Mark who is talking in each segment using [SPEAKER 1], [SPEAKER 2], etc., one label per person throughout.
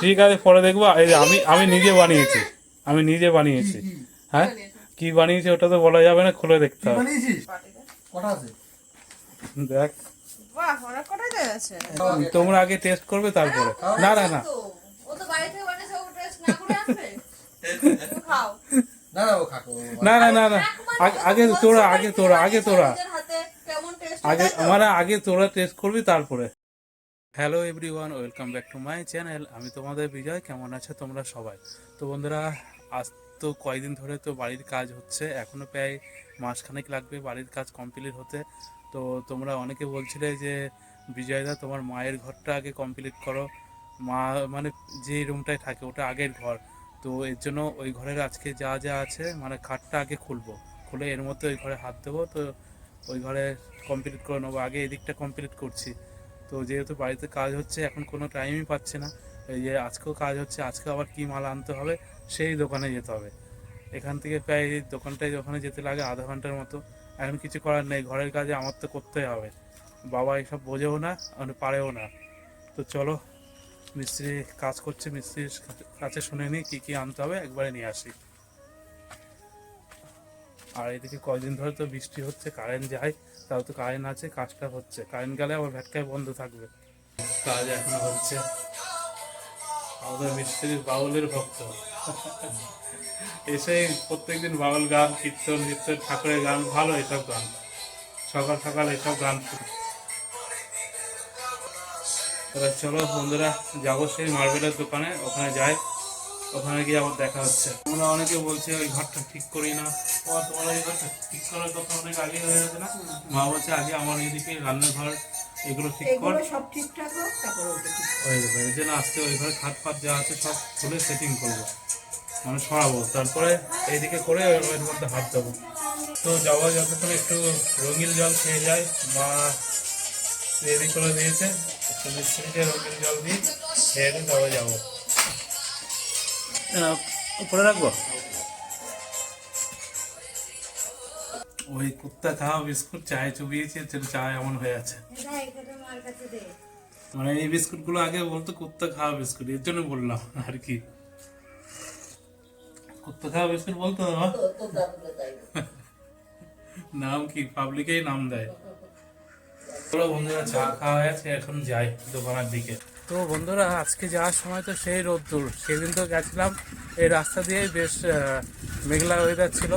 [SPEAKER 1] ঠিক আছে, পরে দেখবো। এই যে আমি নিজে বানিয়েছি, আমি নিজে বানিয়েছি। হ্যাঁ, কি বানিয়েছি ওটা তো বলা যাবে না, খুলে দেখতে হবে। দেখ, তোমরা আগে টেস্ট করবে তারপরে। না না না, না না না না, আগে তোরা, আগে তোরা, আগে তোরা, আগে মানে আগে তোরা টেস্ট করবি তারপরে। Hello everyone, welcome back to my channel. আমি তোমাদের বিজয়। কেমন আছো তোমরা সবাই? তো বন্ধুরা, আজ তো কয়েকদিন ধরে তো বাড়ির কাজ হচ্ছে, এখনও প্রায় মাসখানেক লাগবে বাড়ির কাজ কমপ্লিট হতে। তো তোমরা অনেকে বলছিলে যে বিজয়দা তোমার মায়ের ঘরটা আগে কমপ্লিট করো, মা মানে যে রুমটায় থাকে ওটা আগের ঘর। তো এর জন্য ওই ঘরের আজকে যা যা আছে মানে খাটটা আগে খুলবো, খুলে এর মধ্যে ওই ঘরে হাত দেবো। তো ওই ঘরে কমপ্লিট করে নেবো, আগে এদিকটা কমপ্লিট করছি। তো যেহেতু বাড়িতে কাজ হচ্ছে, এখন কোনো টাইমই পাচ্ছে না। এই যে আজকেও কাজ হচ্ছে, আজকে আবার কী মাল আনতে হবে, সেই দোকানে যেতে হবে। এখান থেকে প্রায় দোকানটায় দোকানে যেতে লাগে আধা ঘন্টার মতো। এখন কিছু করার নেই, ঘরের কাজে আমার তো করতেই হবে। বাবা এসব বোঝেও না, মানে পারেও না। তো চলো, মিস্ত্রি কাজ করছে, মিস্ত্রির কাছে শুনে নিই কী কী আনতে হবে, একবারে নিয়ে আসি। আর এদিকে কয়দিন ধরে তো বৃষ্টি হচ্ছে, কারেন্ট যায়, তাও তো কারেন্ট আছে, কাজটা হচ্ছে। কারেন্ট গেলে আবার ভ্যাটকায় বন্ধ থাকবে, কাজ এখনো হচ্ছে। আমাদের মিস্ত্রির বাউলের ভক্ত, এসেই প্রত্যেকদিন বাউল গান, কীর্তন কীর্তন, ঠাকুরের গান, ভালো এসব গান, সকাল সকাল এসব গান। এবার চলো বন্ধুরা, যাবো সেই মার্বেলের দোকানে, ওখানে যাই, ওখানে গিয়ে আবার দেখা হচ্ছে। তোমরা অনেকে বলছে ওই ঘরটা ঠিক করি না, তোমার ওই ঘরটা ঠিক করার কথা অনেক আগে হয়ে গেছে না? মা বলছে আগে আমার এদিকে রান্নাঘর এগুলো ঠিক কর, সব ঠিকঠাক হোক তারপর ওই এই জন্য আজকে ওই ঘরে খাট ফাট যা আছে সব খুলে সেটিং করবো, মানে সরাবো, তারপরে এইদিকে করে ওর মধ্যে হাত দেবো। তো যাওয়া যতক্ষণ একটু রঙিন জল খেয়ে যায়, বা রেডি করে দিয়েছে, মিস্ত্রিকে রঙিন জল দিয়ে খেয়ে দিয়ে তবে যাবো। উপরে রাখবো। ওই কুত্তা খাওয়া বিস্কুট চায়ে চুবিয়েছে, চায় এমন হয়ে আছে। মানে এই বিস্কুট গুলো আগে বলতো কুত্তা খাওয়া বিস্কুট, এর জন্য বললাম আর কি। কুত্তা খাওয়া বিস্কুট বলতো নাম কি, পাবলিকেই নাম দেয়। চলো বন্ধুরা, চা খাওয়া গেছে, এখন যাই দোকানের দিকে। তো বন্ধুরা, আজকে যাওয়ার সময় তো সেই রোদ্দুর, সেদিন তো গেছিলাম এই রাস্তা দিয়ে, বেশ মেঘলা ওয়েদার ছিল।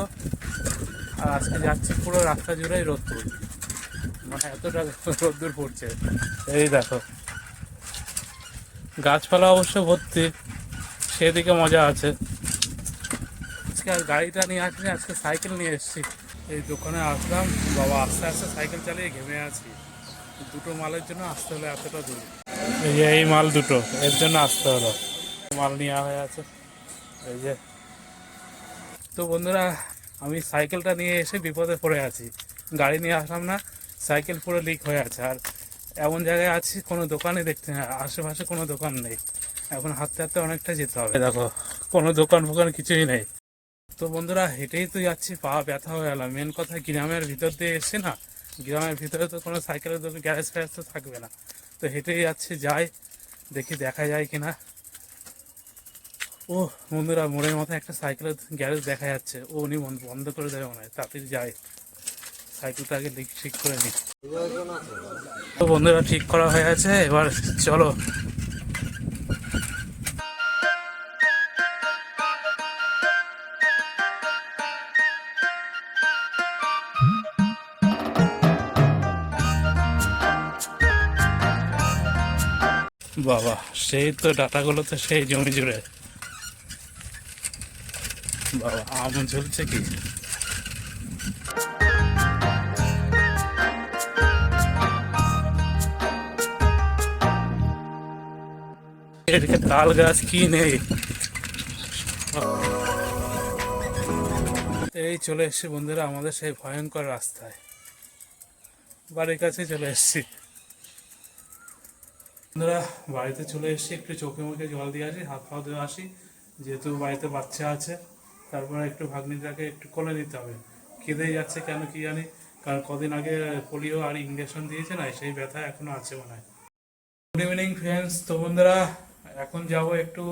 [SPEAKER 1] আর আজকে যাচ্ছি পুরো রাস্তা জুড়েই রোদ্দুর, মানে এতটা রোদ্দুর পড়ছে। এই দেখো, গাছপালা অবশ্য ভর্তি, সেদিকে মজা আছে। আজকে আর গাড়িটা নিয়ে আসিনি, আজকে সাইকেল নিয়ে এসেছি। এই দোকানে আসলাম, বাবা আস্তে আস্তে সাইকেল চালিয়ে ঘেমে আছি। দুটো মালের জন্য আসতে হলো এতটা দূর, এই মাল দুটো, এর জন্য আসতে হলো। মাল নেওয়া হয়ে আছে এই যে। তো বন্ধুরা, আমি সাইকেলটা নিয়ে এসে বিপদে পড়ে আছি, গাড়ি নিয়ে আসলাম না, সাইকেল পুরো লিক হয়ে আছে। আর এমন জায়গায় আছি কোনো দোকানে দেখতে না, আশেপাশে কোনো দোকান নেই, এখন হাঁটতে হাঁটতে অনেকটা যেতে হবে। দেখো, কোনো দোকান ফোকান কিছুই নেই। তো বন্ধুরা, হেঁটেই তো যাচ্ছি, পা ব্যথা হয়ে গেল। মেন কথা, গ্রামের ভিতর দিয়ে এসছে না, গ্রামের ভিতরে তো কোনো সাইকেলের দোকান, গ্যারেজ ফ্যারেজ তো থাকবে না। তো হেঁটেই যাচ্ছি, যাই দেখি দেখা যায় কিনা। ও বন্ধুরা, মোড়ের মাথায় একটা সাইকেলের গ্যারেজ দেখা যাচ্ছে, ও উনি বন্ধ করে দেবে মনে হয়, তাড়াতাড়ি যাই, সাইকেলটা আগে ঠিক করে নিই। তো বন্ধুরা, ঠিক করা হয়ে আছে, এবার চলো। বাবা, সেই তো ডাটাগুলো তো সেই জমি জুড়ে। বাবা, আম ঝুলছে কি! এদিকে তাল গাছ কি নেই। এই চলে এসছি বন্ধুরা আমাদের সেই ভয়ঙ্কর রাস্তায়, বাড়ির কাছে চলে এসছি। বন্ধুরা, বাড়িতে চলে এসছি, একটু চোখে মুখে জল দিয়ে আসি, হাত পা ধুয়ে আসি, যেহেতু বাড়িতে বাচ্চা আছে। তারপরে একটু ভাগ্নিটাকে একটু কোলে নিতে হবে, কেঁদেই যাচ্ছে কেন কি জানি, কারণ কদিন আগে পোলিও আর ইঞ্জেকশন দিয়েছে না, সেই ব্যথা এখনো আছে মনে হয়। Good evening friends. তো বন্ধুরা, এখন যাব একটু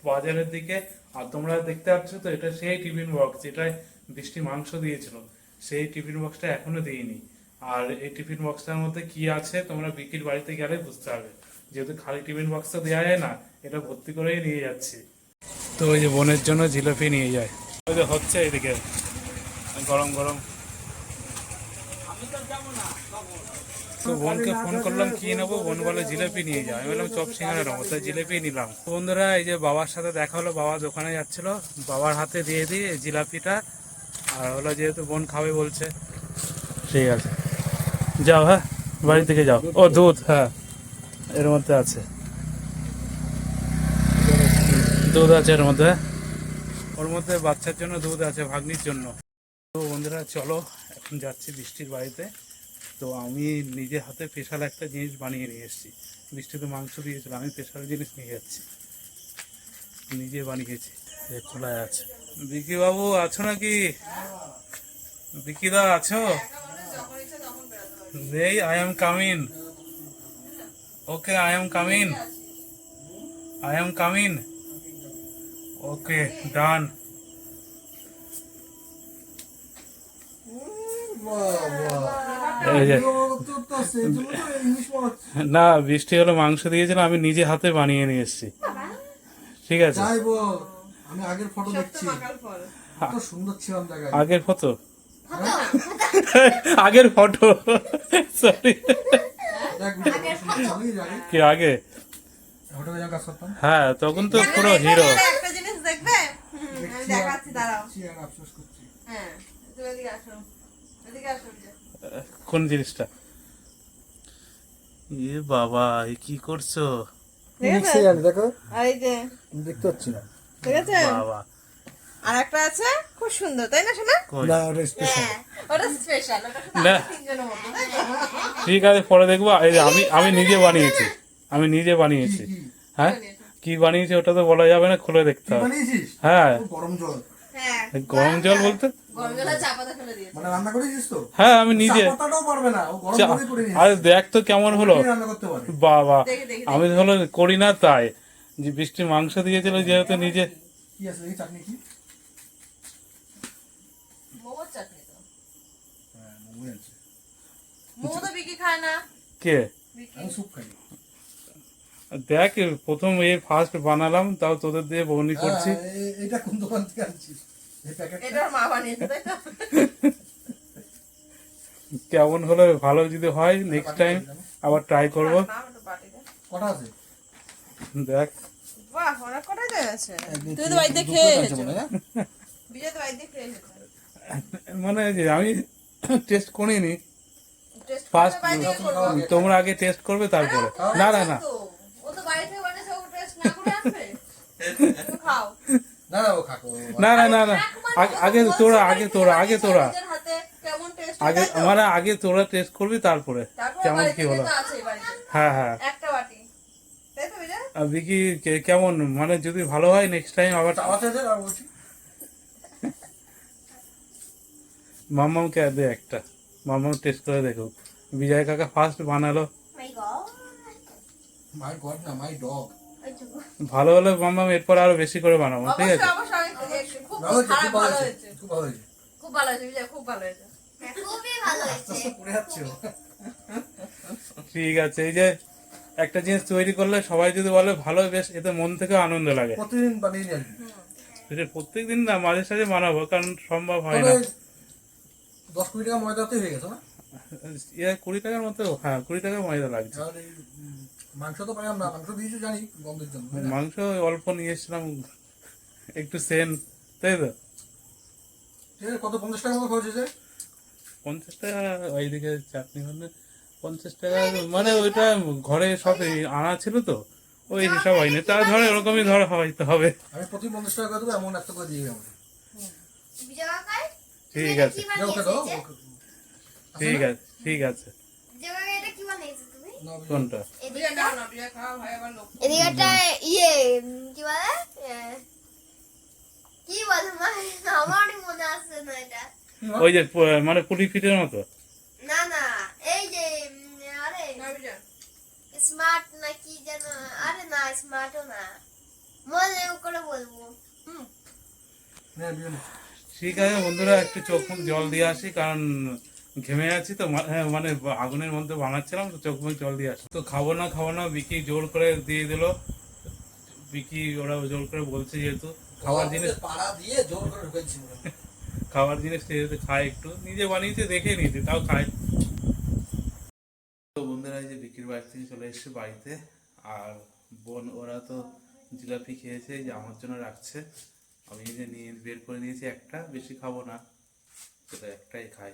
[SPEAKER 1] বাজারের দিকে। আর তোমরা দেখতে পাচ্ছ তো, এটা সেই টিফিন বক্স যেটায় বৃষ্টি মাংস দিয়েছিল, সেই টিফিন বক্সটা এখনো দিইনি। আর এই টিফিন বক্সটার মধ্যে কি আছে তোমরা বিকির বাড়িতে গেলে বুঝতে পারবে, যেহেতু খালি টিফিন বক্সটা দেওয়া যায় না, এটা ভর্তি করেই নিয়ে যাচ্ছি। তো ওই যে বোনের জন্য জিলাপি নিয়ে যায়, ওই যে হচ্ছে এদিকে গরম গরম। তো বোনকে ফোন করলাম কি নেবো, বোন বলে জিলাপি নিয়ে যাও। আমি বললাম চপ সিঙ্গারা নেবো, তাই জিলাপি নিলাম। বন্ধুরা এই যে বাবার সাথে দেখা হলো, বাবা দোকানে যাচ্ছিল, বাবার হাতে দিয়ে দিই এই জিলাপিটা। আর হলো যেহেতু বোন খাবে বলছে, ঠিক আছে যাও, হ্যাঁ বাড়ি থেকে যাও। ও দুধ, হ্যাঁ এর মধ্যে আছে, দুধ আছে এর মধ্যে, ওর মধ্যে বাচ্চার জন্য দুধ আছে, ভাগ্নির জন্য। তো বন্ধুরা চলো এখন যাচ্ছি বৃষ্টির বাড়িতে। তো আমি নিজে হাতে স্পেশাল একটা জিনিস বানিয়ে নিয়ে এসেছি। বৃষ্টিতে মাংস দিয়েছিল, আমি স্পেশাল জিনিস নিয়ে যাচ্ছি, নিজে বানিয়েছি। খোলায় আছে। বিকি বাবু আছো নাকি? বিকিদা আছো? নেই? I am coming. Okay I am coming, I am coming. Okay done. না বৃষ্টি হলো মাংস দিয়েছিল, আমি নিজে হাতে বানিয়ে নিয়ে এসেছি, ঠিক আছে?
[SPEAKER 2] আমি আগের ফটো দেখছি, কত সুন্দর ছিলাম জায়গায়।
[SPEAKER 1] আগের ফটো, আগের ফটো, সরি কি আগে? হ্যাঁ তখন তো পুরো হিরো।
[SPEAKER 3] একটা জিনিস দেখবে, আমি দেখাচ্ছি, দাঁড়াও।
[SPEAKER 2] আফসোস করছি।
[SPEAKER 3] হ্যাঁ তুমি এদিকে আসো, এদিকে আসো।
[SPEAKER 1] কোন জিনিসটা? এ বাবা এ কি করছো?
[SPEAKER 2] দেখো
[SPEAKER 3] আর এই যে
[SPEAKER 2] দেখতে পাচ্ছি না।
[SPEAKER 3] ঠিক আছে,
[SPEAKER 1] বাবা
[SPEAKER 3] আর একটা আছে খুব সুন্দর, তাই না শোনা?
[SPEAKER 1] কই?
[SPEAKER 2] না ওটা স্পেশাল।
[SPEAKER 3] হ্যাঁ ওটা স্পেশাল, ওটা শুধু
[SPEAKER 1] না।
[SPEAKER 3] আমরা তিনজনের মতো, তাই তো?
[SPEAKER 1] ঠিক আছে পরে দেখবো। এই যে আমি আমি নিজে বানিয়েছি, আমি নিজে বানিয়েছি। হ্যাঁ কি বানিয়েছি ওটা তো বলা যাবে না, খুলে দেখতে
[SPEAKER 2] কি
[SPEAKER 1] হবে।
[SPEAKER 2] বানিয়েছিস?
[SPEAKER 1] হ্যাঁ
[SPEAKER 2] ও গরম জল।
[SPEAKER 3] হ্যাঁ
[SPEAKER 1] গরম জল বলতে?
[SPEAKER 3] গরম জলে চা পাতা ফেলে দিয়েছে।
[SPEAKER 2] মানে রান্না করেছিস তো?
[SPEAKER 1] হ্যাঁ আমি নিজে।
[SPEAKER 2] চা পাতাটাও পারবে না, ও গরম জলই করে নিয়েছে।
[SPEAKER 1] আরে দেখ তো কেমন হলো।
[SPEAKER 2] রান্না করতে পারে।
[SPEAKER 1] বাবা
[SPEAKER 3] দেখি, দেখি,
[SPEAKER 1] আমি হলো করি না, তাই যে বৃষ্টি মাংস দিয়েছিল যেহেতু নিজে।
[SPEAKER 2] কি আছে এই চাটনি কি?
[SPEAKER 3] মোমোর চাটনি তো।
[SPEAKER 2] হ্যাঁ মোমো আছে।
[SPEAKER 3] মোমো তো বিকি খায় না।
[SPEAKER 1] কে?
[SPEAKER 3] বিকি
[SPEAKER 2] আমি স্যুপ খাই।
[SPEAKER 1] দেখ প্রথম এই ফার্স্ট বানালাম, তাও তোদের দিয়ে বৌনি করছি।
[SPEAKER 2] এটা কোন দোকান থেকে আনছিস? এই প্যাকেটটা?
[SPEAKER 3] এটা ওর মা বানিয়েছে, তাই তো?
[SPEAKER 1] কেমন হলো, ভালো যদি হয় নেক্সট টাইম আবার ট্রাই করব।
[SPEAKER 3] না, একটু বাটি দে।
[SPEAKER 2] কটা আছে?
[SPEAKER 1] দেখ
[SPEAKER 3] বাহ, অনেক কটাই তো আছে। তুই তো
[SPEAKER 2] দুটো
[SPEAKER 3] বাড়িতে খেয়ে
[SPEAKER 2] আছে
[SPEAKER 3] এসেছো।
[SPEAKER 2] মনে হয়, না?
[SPEAKER 3] বিজয় তো বাড়িতে খেয়ে এসেছে।
[SPEAKER 1] মানে যে আমি টেস্ট করিনি,
[SPEAKER 3] টেস্ট
[SPEAKER 1] ফার্স্ট
[SPEAKER 3] করে বাড়ি থেকে করবো।
[SPEAKER 1] তোমরা আগে টেস্ট করবে তারপরে।
[SPEAKER 3] আরে,
[SPEAKER 1] না না না
[SPEAKER 3] তো, ও তো বাড়ি থেকে বানিয়েছে, ও টেস্ট না করে আনবে। তুমি খাও।
[SPEAKER 2] না না ও খাকো।
[SPEAKER 1] না না না না আগে তোরা, আগে তোরা, আগে তোরা,
[SPEAKER 3] নিজের হাতে কেমন টেস্ট
[SPEAKER 1] আগে মানে আগে তোরা টেস্ট করবি তারপরে
[SPEAKER 3] তারপর
[SPEAKER 1] কেমন
[SPEAKER 3] বাড়িতে
[SPEAKER 1] কি হলো।
[SPEAKER 3] যেটা আছে এই বাড়িতে।
[SPEAKER 1] হ্যাঁ হ্যাঁ।
[SPEAKER 3] একটা বাটি। তাই তো বিজয়?
[SPEAKER 1] আর বিকি কেমন, মানে যদি ভালো হয় নেক্সট টাইম আবার
[SPEAKER 2] চাওয়াতে দে আর বলছি।
[SPEAKER 1] মাম্মামকে দে একটা, মাম্মাম টেস্ট করে দেখো। বিজয় কাকা ফার্স্ট বানালো,
[SPEAKER 2] মাই গড না, মাই ডগ।
[SPEAKER 1] ভালো হলে মাম্মাম এরপর আরো বেশি করে বানাবো, ঠিক আছে?
[SPEAKER 3] অবশ্যই, অবশ্যই, খুব
[SPEAKER 2] ভালো হয়েছে,
[SPEAKER 3] খারাপ
[SPEAKER 2] খুব ভালো
[SPEAKER 3] ভালো
[SPEAKER 2] হয়েছে,
[SPEAKER 3] হয়েছে।
[SPEAKER 2] খুব ভালো হয়েছে।
[SPEAKER 3] খুব ভালো হয়েছে বিজয়, খুব ভালো হয়েছে।
[SPEAKER 4] খুবই ভালো
[SPEAKER 2] আস্তে
[SPEAKER 4] হয়েছে।
[SPEAKER 2] আস্তে পড়ে যাচ্ছে ও।
[SPEAKER 1] ঠিক আছে। এই যে একটা জিনিস তৈরি করলে সবাই যদি বলে ভালো, বেশ এতে মন থেকে আনন্দ লাগে।
[SPEAKER 2] প্রতিদিন বানিয়ে নিয়ে আসবি।
[SPEAKER 1] এটা প্রত্যেকদিন না, মাঝে সাঝে বানাবো, কারণ সম্ভব হয় না।
[SPEAKER 2] তবে 10-20 টাকা ময়দাতে হয়ে গেছে না?
[SPEAKER 1] 20 টাকার মতো, হ্যাঁ 20 টাকা ময়দা লাগছে।
[SPEAKER 2] আর এই মাংস তো পাইলাম না, মাংস দিয়েছি জানি গন্ধের জন্য, তাই না?
[SPEAKER 1] মাংস অল্প নিয়ে এসেছিলাম, একটু সেন, তাই তো।
[SPEAKER 2] ঠিক আছে, কত 50 টাকা মতো খরচ হয়েছে?
[SPEAKER 1] 50 টাকা, ওইদিকে চাটনি হলে 50 টাকা, মানে ওইটা ঘরে সব আনা ছিল তো, ওই হিসাব হয়নি। তা ধরে ওরকমই ধর হয়তো হবে।
[SPEAKER 2] আমি প্রতি 50 টাকা করে দেবো, এমন একটা করে দিয়ে যাবো।
[SPEAKER 4] বিজয় কাকাই
[SPEAKER 1] ঠিক আছে,
[SPEAKER 4] কি
[SPEAKER 2] যা ওকে দাও।
[SPEAKER 4] বানিয়েছে?
[SPEAKER 1] ঠিক আছে, ঠিক আছে।
[SPEAKER 4] বিজয় কাকা এটা কি বানিয়েছো তুমি?
[SPEAKER 1] কোনটা?
[SPEAKER 3] বিজয় নাও না, বিজয় খাও, ভাই আবার লোক।
[SPEAKER 4] এদিকে একটা ইয়ে কি বলে কি বলে আমারই মনে আসছে না এটা।
[SPEAKER 1] ওই যে মানে পুলি ফিটের মতো।
[SPEAKER 4] না না এই যে আরে
[SPEAKER 3] না বিজয়।
[SPEAKER 4] স্মার্ট না কি যেন আরে না স্মার্টও না মনে করে বলবো
[SPEAKER 2] না বিয়ে না।
[SPEAKER 1] ঠিক আছে বন্ধুরা, একটু চোখ মুখ জল দিয়ে আসি, কারণ ঘেমে আছি তো, হ্যাঁ, মানে আগুনের মধ্যে বানাচ্ছিলাম তো, চোখ মুখ জল দিয়ে আসি। তো খাবো না বিকি জোর করে দিয়ে দিল। বিকি ওরা জোর করে বলছে, যেহেতু খাবার জিনিস,
[SPEAKER 2] পাড়া দিয়ে জোর করে ঢুকেছি মনে হয়।
[SPEAKER 1] খাবার জিনিস যেহেতু খায়, একটু নিজে বানিয়েছে দেখে নিয়েছে, তাও খায়। তো বন্ধুরা, এই যে বিকির বাড়ি থেকে চলে এসেছে বাড়িতে, আর বোন ওরা তো জিলাপি খেয়েছে, এই যে আমার জন্য রাখছে। আমি এই যে নিয়ে বের করে নিয়েছি একটা, বেশি খাবো না, সেটা একটাই খাই।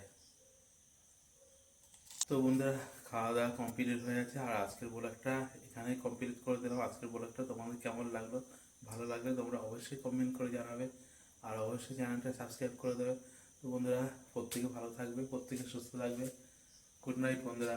[SPEAKER 1] তো বন্ধুরা, খাওয়া দাওয়া কমপ্লিট হয়ে গেছে, আর আজকের ব্লগটা এখানেই কমপ্লিট করে দিলাম। আজকের ব্লগটা তোমাদের কেমন লাগলো, ভালো লাগলে তোমরা অবশ্যই কমেন্ট করে জানাবে, আর অবশ্যই চ্যানেলটা সাবস্ক্রাইব করে দেবে। তো বন্ধুরা, প্রত্যেকে ভালো থাকবে, প্রত্যেকে সুস্থ থাকবে। গুড নাইট বন্ধুরা।